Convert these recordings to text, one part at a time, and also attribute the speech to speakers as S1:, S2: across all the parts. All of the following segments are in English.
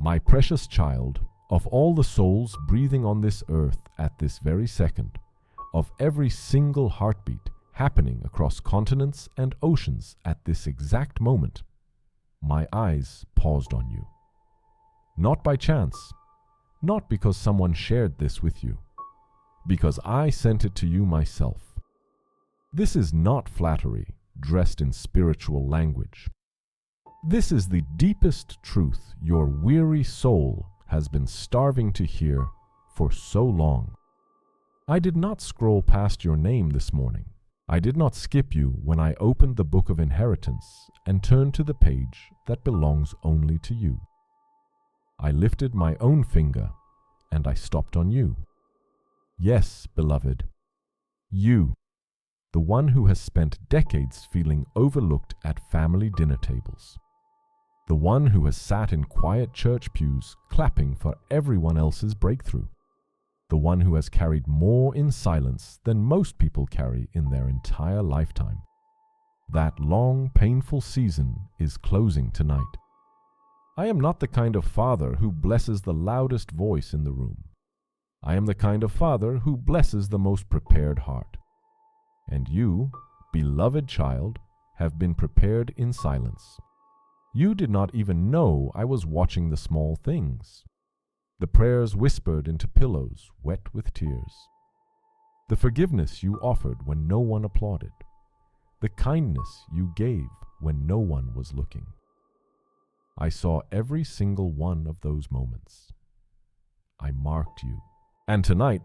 S1: My precious child, of all the souls breathing on this earth at this very second, of every single heartbeat happening across continents and oceans at this exact moment, my eyes paused on you. Not by chance, not because someone shared this with you, because I sent it to you myself. This is not flattery dressed in spiritual language. This is the deepest truth your weary soul has been starving to hear for so long. I did not scroll past your name this morning. I did not skip you when I opened the book of inheritance and turned to the page that belongs only to you. I lifted my own finger and I stopped on you. Yes, beloved, you, the one who has spent decades feeling overlooked at family dinner tables. The one who has sat in quiet church pews clapping for everyone else's breakthrough. The one who has carried more in silence than most people carry in their entire lifetime. That long, painful season is closing tonight. I am not the kind of father who blesses the loudest voice in the room. I am the kind of father who blesses the most prepared heart. And you, beloved child, have been prepared in silence. You did not even know I was watching the small things. The prayers whispered into pillows wet with tears. The forgiveness you offered when no one applauded. The kindness you gave when no one was looking. I saw every single one of those moments. I marked you. And tonight,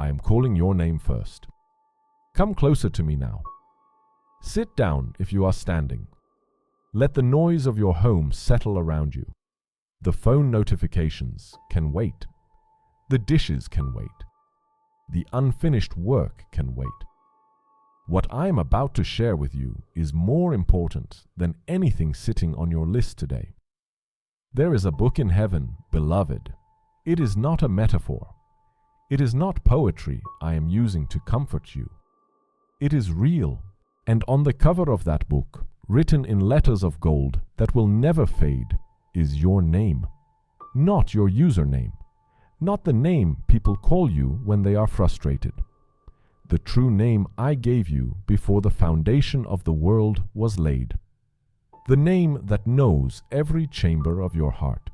S1: I am calling your name first. Come closer to me now. Sit down if you are standing. Let the noise of your home settle around you. The phone notifications can wait. The dishes can wait. The unfinished work can wait. What I am about to share with you is more important than anything sitting on your list today. There is a book in heaven, beloved. It is not a metaphor. It is not poetry I am using to comfort you. It is real, and on the cover of that book, written in letters of gold that will never fade, is your name. Not your username. Not the name people call you when they are frustrated. The true name I gave you before the foundation of the world was laid. The name that knows every chamber of your heart.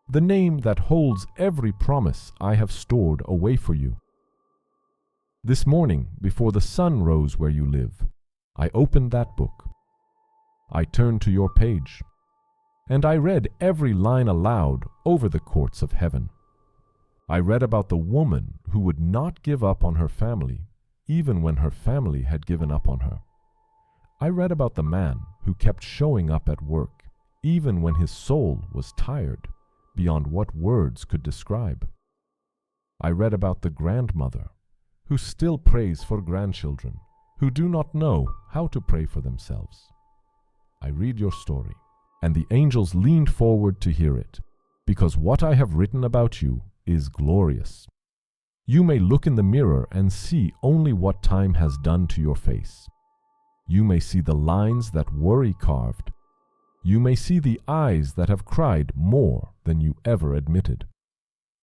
S1: The name that holds every promise I have stored away for you. This morning, before the sun rose where you live, I opened that book. I turned to your page, and I read every line aloud over the courts of heaven. I read about the woman who would not give up on her family, even when her family had given up on her. I read about the man who kept showing up at work, even when his soul was tired, beyond what words could describe. I read about the grandmother who still prays for grandchildren who do not know how to pray for themselves. I read your story, and the angels leaned forward to hear it, because what I have written about you is glorious. You may look in the mirror and see only what time has done to your face. You may see the lines that worry carved. You may see the eyes that have cried more than you ever admitted.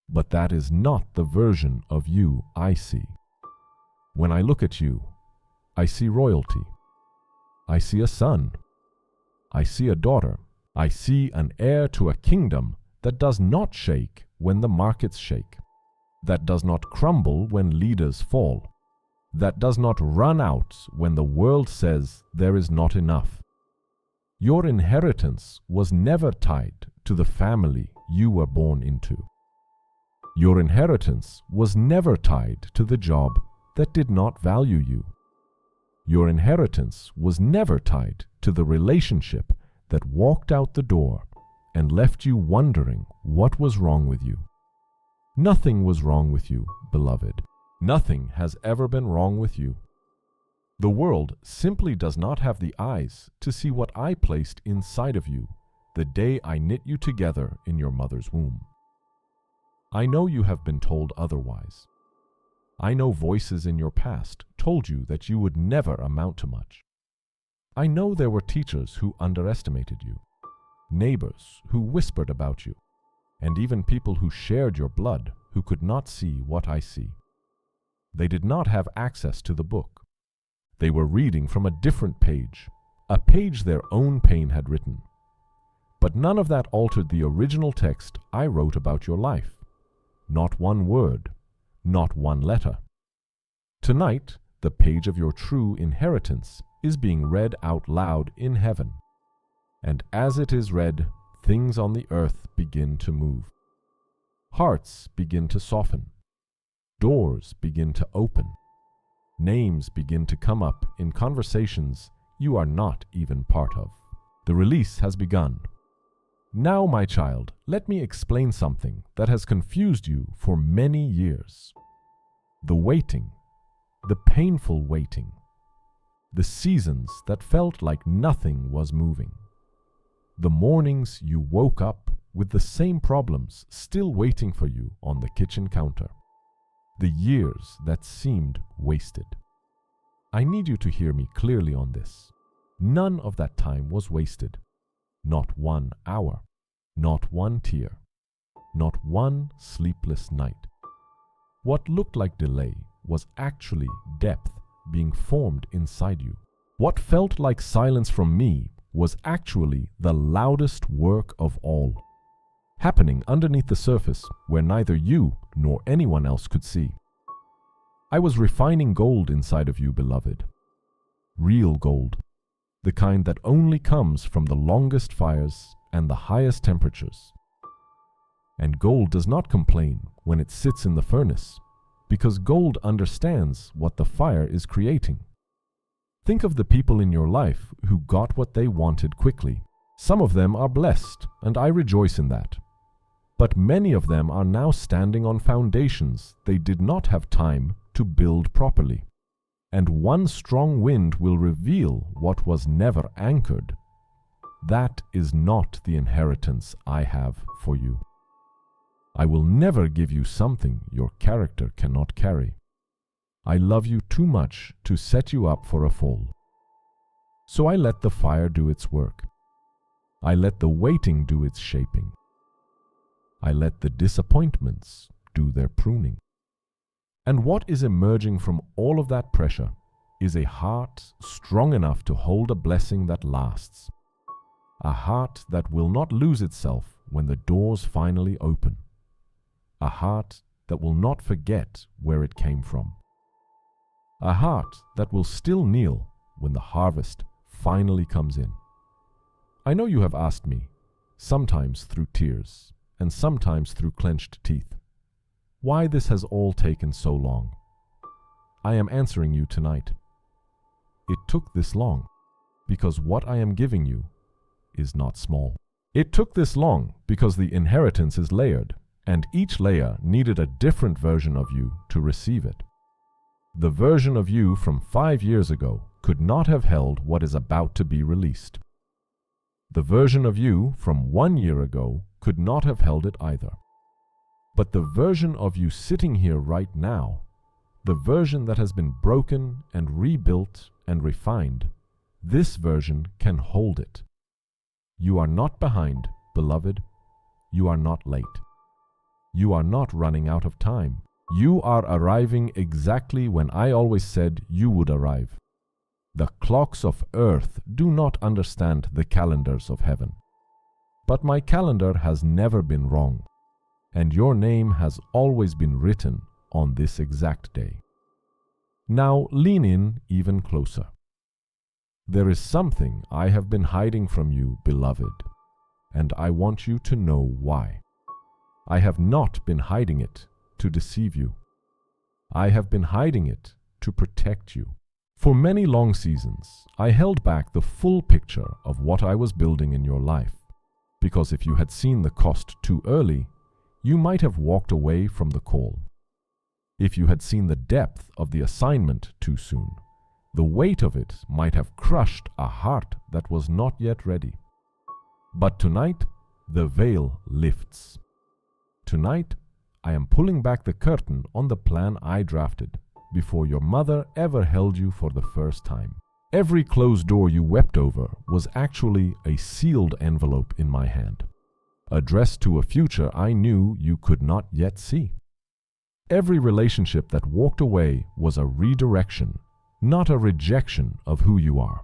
S1: But that is not the version of you I see. When I look at you, I see royalty. I see a son. I see a daughter. I see an heir to a kingdom that does not shake when the markets shake, that does not crumble when leaders fall, that does not run out when the world says there is not enough. Your inheritance was never tied to the family you were born into. Your inheritance was never tied to the job that did not value you. Your inheritance was never tied to the relationship that walked out the door and left you wondering what was wrong with you. Nothing was wrong with you, beloved. Nothing has ever been wrong with you. The world simply does not have the eyes to see what I placed inside of you the day I knit you together in your mother's womb. I know you have been told otherwise. I know voices in your past told you that you would never amount to much. I know there were teachers who underestimated you, neighbors who whispered about you, and even people who shared your blood, who could not see what I see. They did not have access to the book. They were reading from a different page, a page their own pain had written. But none of that altered the original text I wrote about your life. Not one word, not one letter. Tonight, the page of your true inheritance is being read out loud in heaven. And as it is read, things on the earth begin to move. Hearts begin to soften. Doors begin to open. Names begin to come up in conversations you are not even part of. The release has begun. Now, my child, let me explain something that has confused you for many years. The waiting, the painful waiting, the seasons that felt like nothing was moving, the mornings you woke up with the same problems still waiting for you on the kitchen counter, the years that seemed wasted. I need you to hear me clearly on this. None of that time was wasted. Not 1 hour, not one tear, not one sleepless night. What looked like delay was actually depth being formed inside you. What felt like silence from me was actually the loudest work of all, happening underneath the surface where neither you nor anyone else could see. I was refining gold inside of you, beloved. Real gold. The kind that only comes from the longest fires and the highest temperatures. And gold does not complain when it sits in the furnace, because gold understands what the fire is creating. Think of the people in your life who got what they wanted quickly. Some of them are blessed, and I rejoice in that. But many of them are now standing on foundations they did not have time to build properly. And one strong wind will reveal what was never anchored. That is not the inheritance I have for you. I will never give you something your character cannot carry. I love you too much to set you up for a fall. So I let the fire do its work. I let the waiting do its shaping. I let the disappointments do their pruning. And what is emerging from all of that pressure is a heart strong enough to hold a blessing that lasts. A heart that will not lose itself when the doors finally open. A heart that will not forget where it came from. A heart that will still kneel when the harvest finally comes in. I know you have asked me, sometimes through tears and sometimes through clenched teeth, why this has all taken so long. I am answering you tonight. It took this long because what I am giving you is not small. It took this long because the inheritance is layered, and each layer needed a different version of you to receive it. The version of you from 5 years ago could not have held what is about to be released. The version of you from 1 year ago could not have held it either. But the version of you sitting here right now, the version that has been broken and rebuilt and refined, this version can hold it. You are not behind, beloved. You are not late. You are not running out of time. You are arriving exactly when I always said you would arrive. The clocks of earth do not understand the calendars of heaven. But my calendar has never been wrong, and your name has always been written on this exact day. Now lean in even closer. There is something I have been hiding from you, beloved, and I want you to know why. I have not been hiding it to deceive you. I have been hiding it to protect you. For many long seasons, I held back the full picture of what I was building in your life, because if you had seen the cost too early, you might have walked away from the call. If you had seen the depth of the assignment too soon, the weight of it might have crushed a heart that was not yet ready. But tonight, the veil lifts. Tonight, I am pulling back the curtain on the plan I drafted before your mother ever held you for the first time. Every closed door you wept over was actually a sealed envelope in my hand. addressed to a future I knew you could not yet see. Every relationship that walked away was a redirection, not a rejection of who you are.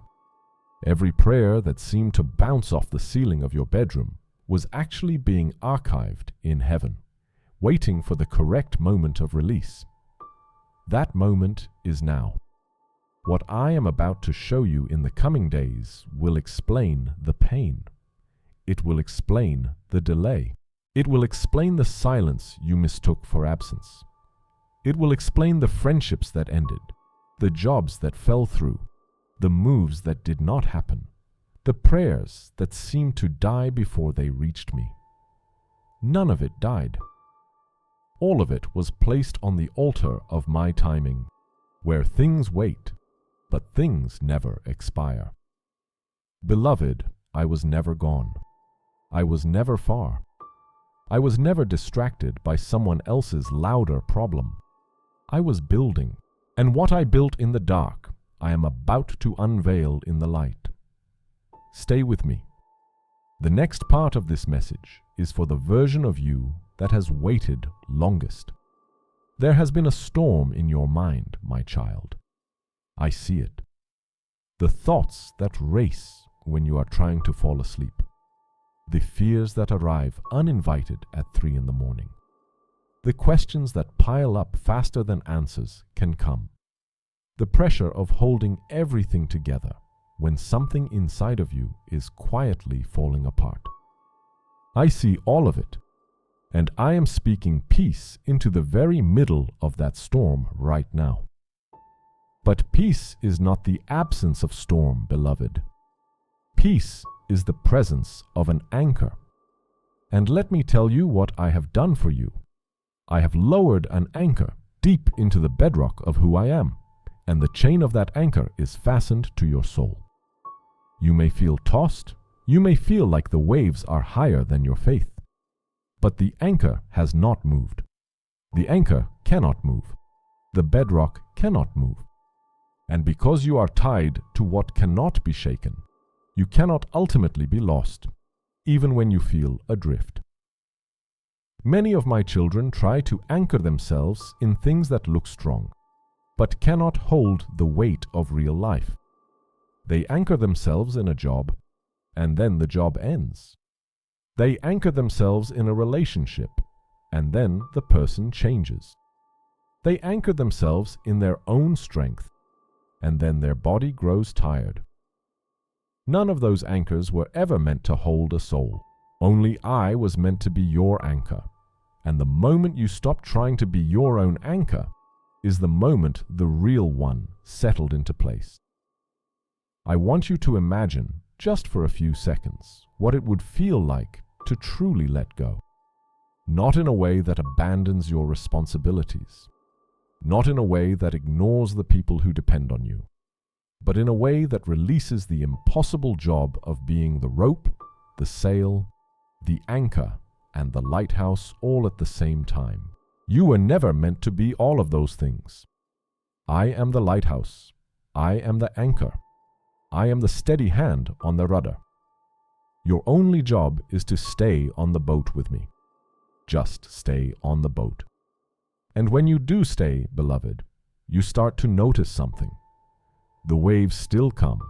S1: Every prayer that seemed to bounce off the ceiling of your bedroom was actually being archived in heaven, waiting for the correct moment of release. That moment is now. What I am about to show you in the coming days will explain the pain. It will explain the delay. It will explain the silence you mistook for absence. It will explain the friendships that ended, the jobs that fell through, the moves that did not happen, the prayers that seemed to die before they reached me. None of it died. All of it was placed on the altar of my timing, where things wait, but things never expire. Beloved, I was never gone. I was never far. I was never distracted by someone else's louder problem. I was building, and what I built in the dark, I am about to unveil in the light. Stay with me. The next part of this message is for the version of you that has waited longest. There has been a storm in your mind, my child. I see it. The thoughts that race when you are trying to fall asleep. The fears that arrive uninvited at 3 a.m. The questions that pile up faster than answers can come. The pressure of holding everything together when something inside of you is quietly falling apart. I see all of it, and I am speaking peace into the very middle of that storm right now. But peace is not the absence of storm, beloved. Peace is the presence of an anchor. And let me tell you what I have done for you. I have lowered an anchor deep into the bedrock of who I am, and the chain of that anchor is fastened to your soul. You may feel tossed, you may feel like the waves are higher than your faith, but the anchor has not moved. The anchor cannot move. The bedrock cannot move. And because you are tied to what cannot be shaken, you cannot ultimately be lost, even when you feel adrift. Many of my children try to anchor themselves in things that look strong, but cannot hold the weight of real life. They anchor themselves in a job, and then the job ends. They anchor themselves in a relationship, and then the person changes. They anchor themselves in their own strength, and then their body grows tired. None of those anchors were ever meant to hold a soul. Only I was meant to be your anchor. And the moment you stop trying to be your own anchor is the moment the real one settled into place. I want you to imagine, just for a few seconds, what it would feel like to truly let go. Not in a way that abandons your responsibilities, not in a way that ignores the people who depend on you, but in a way that releases the impossible job of being the rope, the sail, the anchor, and the lighthouse all at the same time. You were never meant to be all of those things. I am the lighthouse. I am the anchor. I am the steady hand on the rudder. Your only job is to stay on the boat with me. Just stay on the boat. And when you do stay, beloved, you start to notice something. The waves still come,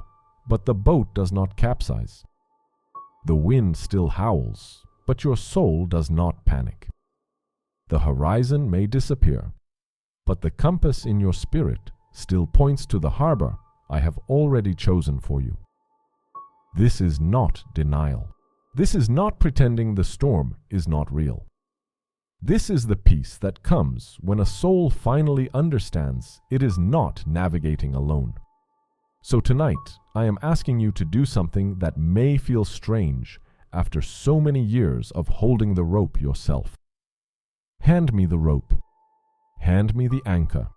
S1: but the boat does not capsize. The wind still howls, but your soul does not panic. The horizon may disappear, but the compass in your spirit still points to the harbor I have already chosen for you. This is not denial. This is not pretending the storm is not real. This is the peace that comes when a soul finally understands it is not navigating alone. So tonight, I am asking you to do something that may feel strange after so many years of holding the rope yourself. Hand me the rope. Hand me the anchor.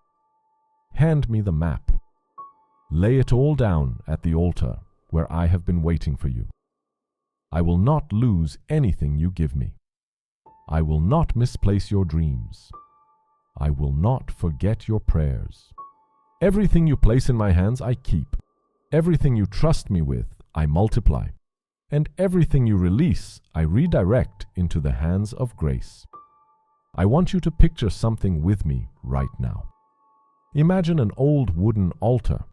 S1: Hand me the map. Lay it all down at the altar where I have been waiting for you. I will not lose anything you give me. I will not misplace your dreams. I will not forget your prayers. Everything you place in my hands, I keep. Everything you trust me with, I multiply. And everything you release, I redirect into the hands of grace. I want you to picture something with me right now. Imagine an old wooden altar,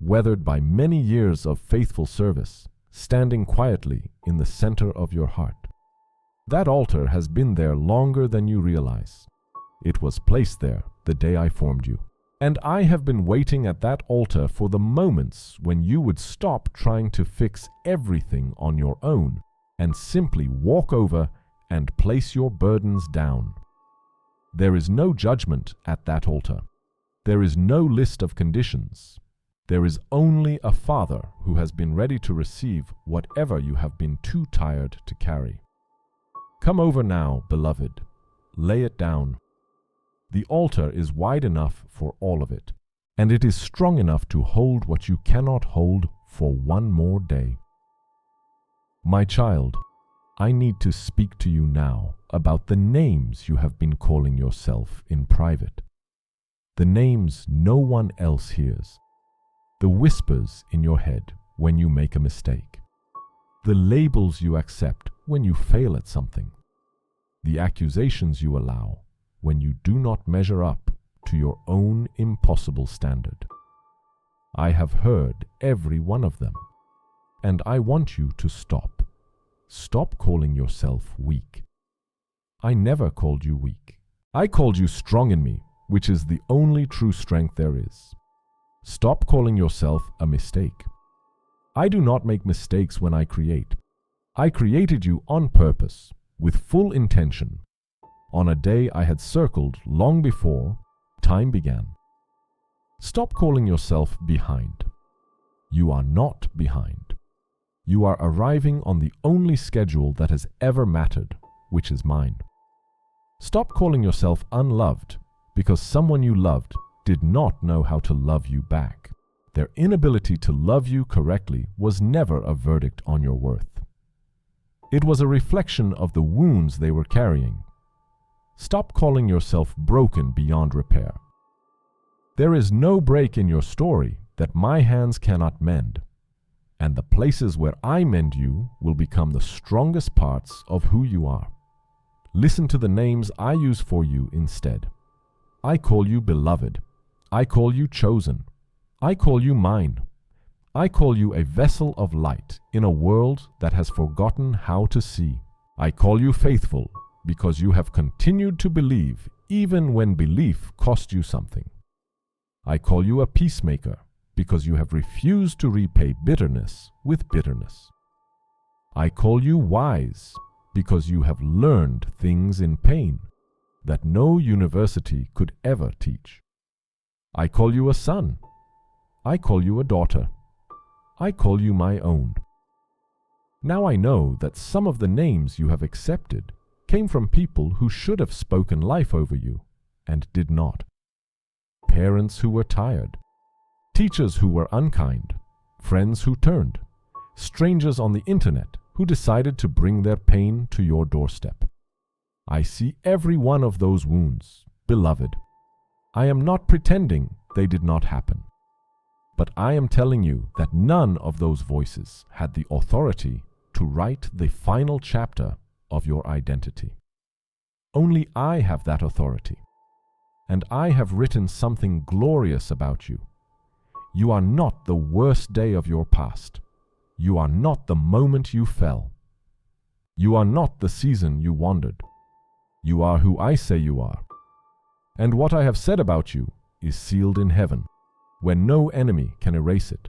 S1: weathered by many years of faithful service, standing quietly in the center of your heart. That altar has been there longer than you realize. It was placed there the day I formed you. And I have been waiting at that altar for the moments when you would stop trying to fix everything on your own and simply walk over and place your burdens down. There is no judgment at that altar. There is no list of conditions. There is only a Father who has been ready to receive whatever you have been too tired to carry. Come over now, beloved. Lay it down. The altar is wide enough for all of it, and it is strong enough to hold what you cannot hold for one more day. My child, I need to speak to you now about the names you have been calling yourself in private. The names no one else hears. The whispers in your head when you make a mistake. The labels you accept when you fail at something. The accusations you allow when you do not measure up to your own impossible standard. I have heard every one of them, and I want you to stop. Stop calling yourself weak. I never called you weak. I called you strong in me, which is the only true strength there is. Stop calling yourself a mistake. I do not make mistakes when I create. I created you on purpose, with full intention, on a day I had circled long before time began. Stop calling yourself behind. You are not behind. You are arriving on the only schedule that has ever mattered, which is mine. Stop calling yourself unloved because someone you loved did not know how to love you back. Their inability to love you correctly was never a verdict on your worth. It was a reflection of the wounds they were carrying. Stop calling yourself broken beyond repair. There is no break in your story that my hands cannot mend, and the places where I mend you will become the strongest parts of who you are. Listen to the names I use for you instead. I call you beloved. I call you chosen. I call you mine. I call you a vessel of light in a world that has forgotten how to see. I call you faithful because you have continued to believe even when belief cost you something. I call you a peacemaker because you have refused to repay bitterness with bitterness. I call you wise because you have learned things in pain that no university could ever teach. I call you a son. I call you a daughter. I call you my own. Now I know that some of the names you have accepted came from people who should have spoken life over you and did not. Parents who were tired, teachers who were unkind, friends who turned, strangers on the internet who decided to bring their pain to your doorstep. I see every one of those wounds, beloved. I am not pretending they did not happen, but I am telling you that none of those voices had the authority to write the final chapter of your identity. Only I have that authority, and I have written something glorious about you. You are not the worst day of your past. You are not the moment you fell. You are not the season you wandered. You are who I say you are. And what I have said about you is sealed in heaven, where no enemy can erase it,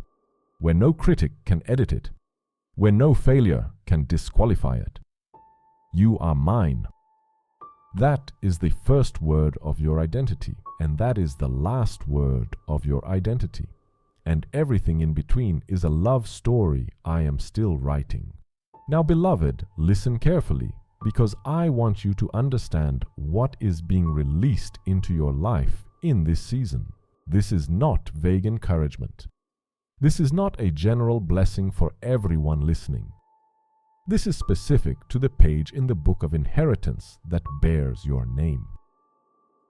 S1: where no critic can edit it, where no failure can disqualify it. You are mine. That is the first word of your identity, and that is the last word of your identity. And everything in between is a love story I am still writing. Now, beloved, listen carefully, because I want you to understand what is being released into your life in this season. This is not vague encouragement. This is not a general blessing for everyone listening. This is specific to the page in the book of inheritance that bears your name.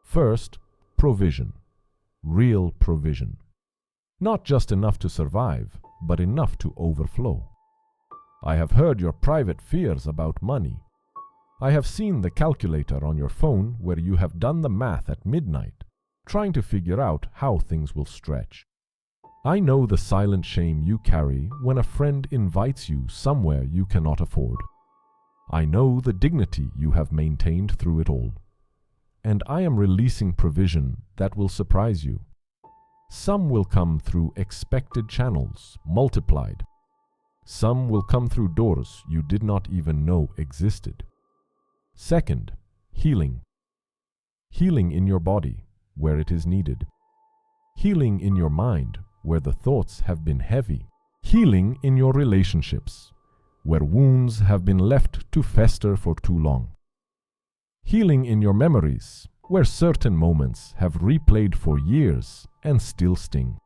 S1: First, provision. Real provision. Not just enough to survive, but enough to overflow. I have heard your private fears about money. I have seen the calculator on your phone where you have done the math at midnight, trying to figure out how things will stretch. I know the silent shame you carry when a friend invites you somewhere you cannot afford. I know the dignity you have maintained through it all. And I am releasing provision that will surprise you. Some will come through expected channels, multiplied. Some will come through doors you did not even know existed. Second, healing. Healing in your body, where it is needed. Healing in your mind, where the thoughts have been heavy. Healing in your relationships, where wounds have been left to fester for too long. Healing in your memories, where certain moments have replayed for years and still sting.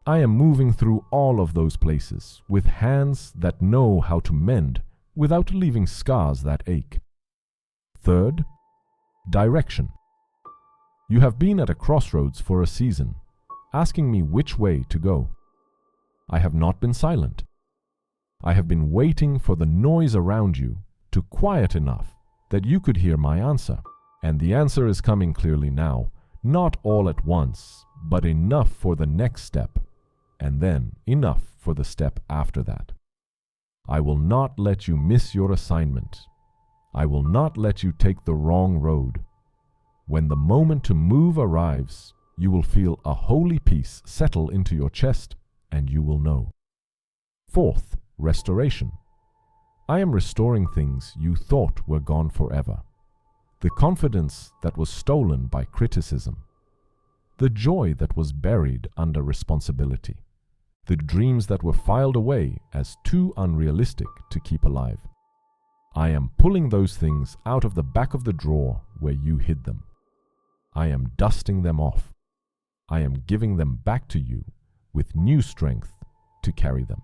S1: I am moving through all of those places with hands that know how to mend without leaving scars that ache. Third, direction. You have been at a crossroads for a season, asking me which way to go. I have not been silent. I have been waiting for the noise around you to quiet enough that you could hear my answer. And the answer is coming clearly now, not all at once, but enough for the next step, and then enough for the step after that. I will not let you miss your assignment. I will not let you take the wrong road. When the moment to move arrives, you will feel a holy peace settle into your chest, and you will know. Fourth, restoration. I am restoring things you thought were gone forever. The confidence that was stolen by criticism. The joy that was buried under responsibility. The dreams that were filed away as too unrealistic to keep alive. I am pulling those things out of the back of the drawer where you hid them. I am dusting them off. I am giving them back to you with new strength to carry them.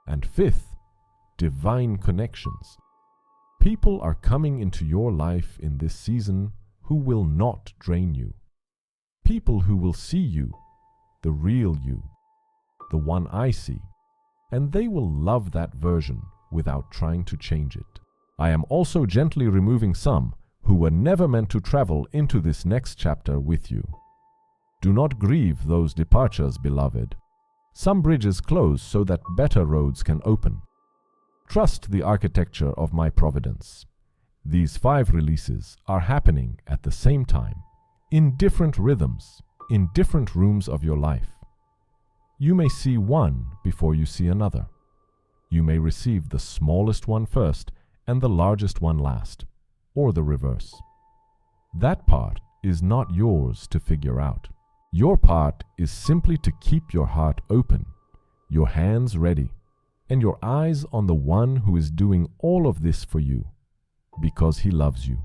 S1: And fifth, divine connections. People are coming into your life in this season who will not drain you. People who will see you, the real you, the one I see, and they will love that version without trying to change it. I am also gently removing some who were never meant to travel into this next chapter with you. Do not grieve those departures, beloved. Some bridges close so that better roads can open. Trust the architecture of my providence. These 5 releases are happening at the same time, in different rhythms, in different rooms of your life. You may see one before you see another. You may receive the smallest one first and the largest one last, or the reverse. That part is not yours to figure out. Your part is simply to keep your heart open, your hands ready, and your eyes on the one who is doing all of this for you, because he loves you.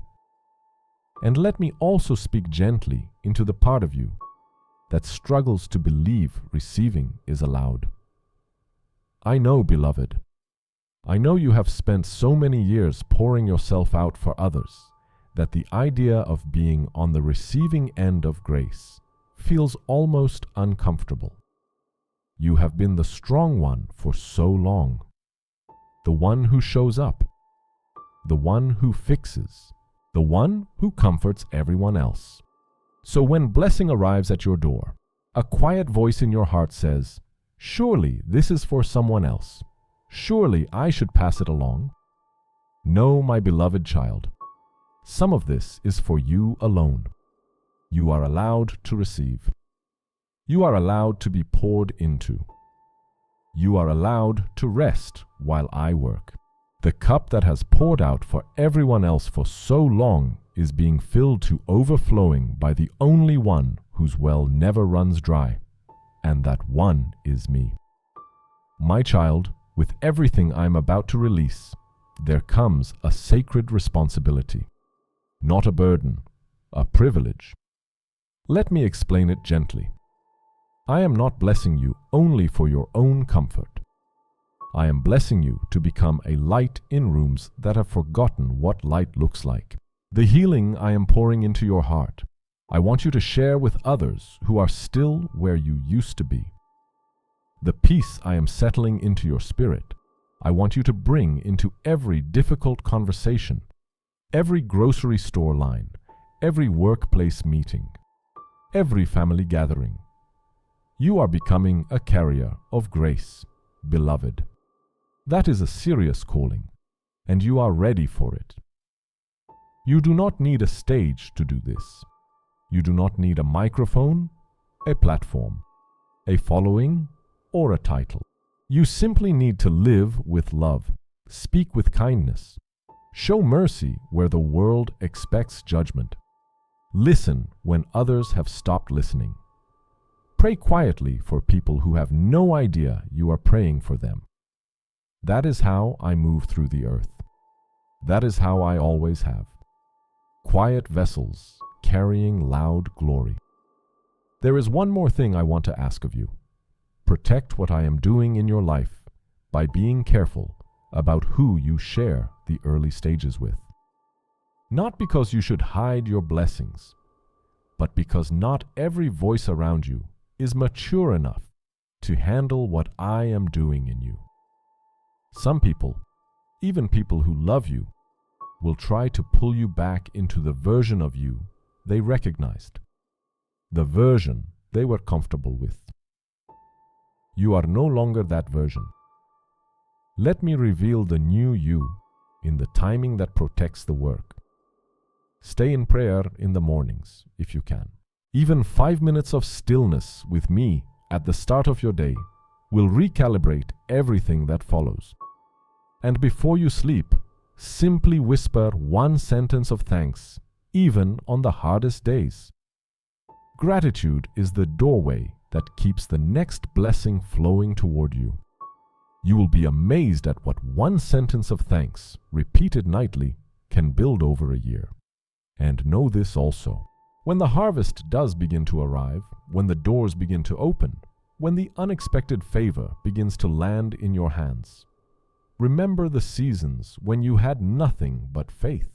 S1: And let me also speak gently into the part of you that struggles to believe receiving is allowed. I know, beloved, I know you have spent so many years pouring yourself out for others that the idea of being on the receiving end of grace feels almost uncomfortable. You have been the strong one for so long, the one who shows up, the one who fixes, the one who comforts everyone else. So when blessing arrives at your door, a quiet voice in your heart says, "Surely this is for someone else. Surely I should pass it along." No, my beloved child, some of this is for you alone. You are allowed to receive. You are allowed to be poured into. You are allowed to rest while I work. The cup that has poured out for everyone else for so long is being filled to overflowing by the only one whose well never runs dry, and that one is me. My child, with everything I am about to release, there comes a sacred responsibility, not a burden, a privilege. Let me explain it gently. I am not blessing you only for your own comfort. I am blessing you to become a light in rooms that have forgotten what light looks like. The healing I am pouring into your heart, I want you to share with others who are still where you used to be. The peace I am settling into your spirit, I want you to bring into every difficult conversation, every grocery store line, every workplace meeting, every family gathering. You are becoming a carrier of grace, beloved. That is a serious calling, and you are ready for it. You do not need a stage to do this. You do not need a microphone, a platform, a following, or a title. You simply need to live with love, speak with kindness, show mercy where the world expects judgment, listen when others have stopped listening. Pray quietly for people who have no idea you are praying for them. That is how I move through the earth. That is how I always have. Quiet vessels carrying loud glory. There is one more thing I want to ask of you. Protect what I am doing in your life by being careful about who you share the early stages with. Not because you should hide your blessings, but because not every voice around you is mature enough to handle what I am doing in you. Some people, even people who love you, will try to pull you back into the version of you they recognized, the version they were comfortable with. You are no longer that version. Let me reveal the new you in the timing that protects the work. Stay in prayer in the mornings, if you can. Even 5 minutes of stillness with me at the start of your day will recalibrate everything that follows. And before you sleep, simply whisper one sentence of thanks, even on the hardest days. Gratitude is the doorway that keeps the next blessing flowing toward you. You will be amazed at what one sentence of thanks, repeated nightly, can build over a year. And know this also. When the harvest does begin to arrive, when the doors begin to open, when the unexpected favor begins to land in your hands, remember the seasons when you had nothing but faith.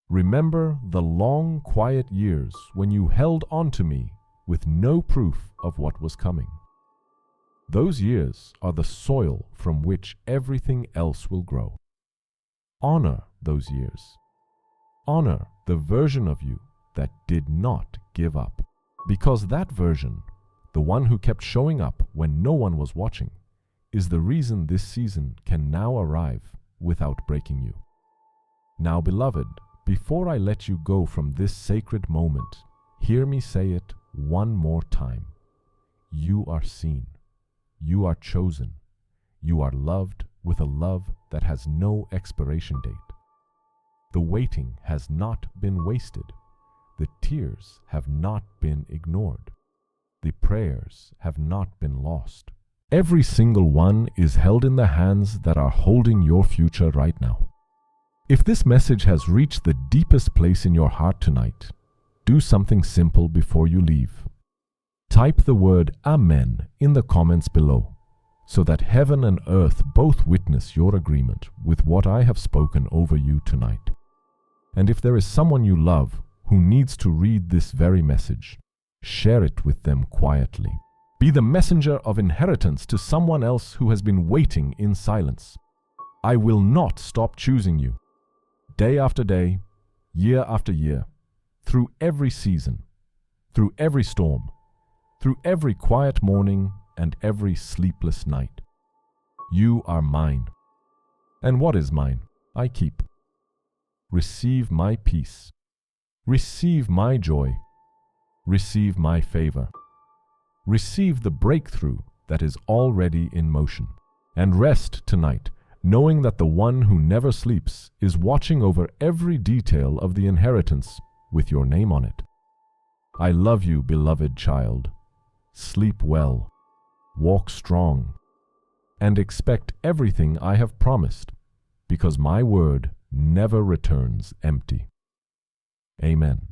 S1: Remember the long, quiet years when you held on to me with no proof of what was coming. Those years are the soil from which everything else will grow. Honor those years. Honor the version of you that did not give up. Because that version, the one who kept showing up when no one was watching, is the reason this season can now arrive without breaking you. Now, beloved, before I let you go from this sacred moment, hear me say it one more time. You are seen. You are chosen. You are loved with a love that has no expiration date. The waiting has not been wasted. The tears have not been ignored. The prayers have not been lost. Every single one is held in the hands that are holding your future right now. If this message has reached the deepest place in your heart tonight, do something simple before you leave. Type the word Amen in the comments below, so that heaven and earth both witness your agreement with what I have spoken over you tonight. And if there is someone you love who needs to read this very message, share it with them quietly. Be the messenger of inheritance to someone else who has been waiting in silence. I will not stop choosing you. Day after day, year after year, through every season, through every storm, through every quiet morning and every sleepless night. You are mine. And what is mine, I keep. Receive my peace. Receive my joy. Receive my favor. Receive the breakthrough that is already in motion. And rest tonight, knowing that the one who never sleeps is watching over every detail of the inheritance with your name on it. I love you, beloved child. Sleep well, walk strong, and expect everything I have promised, because my word never returns empty. Amen.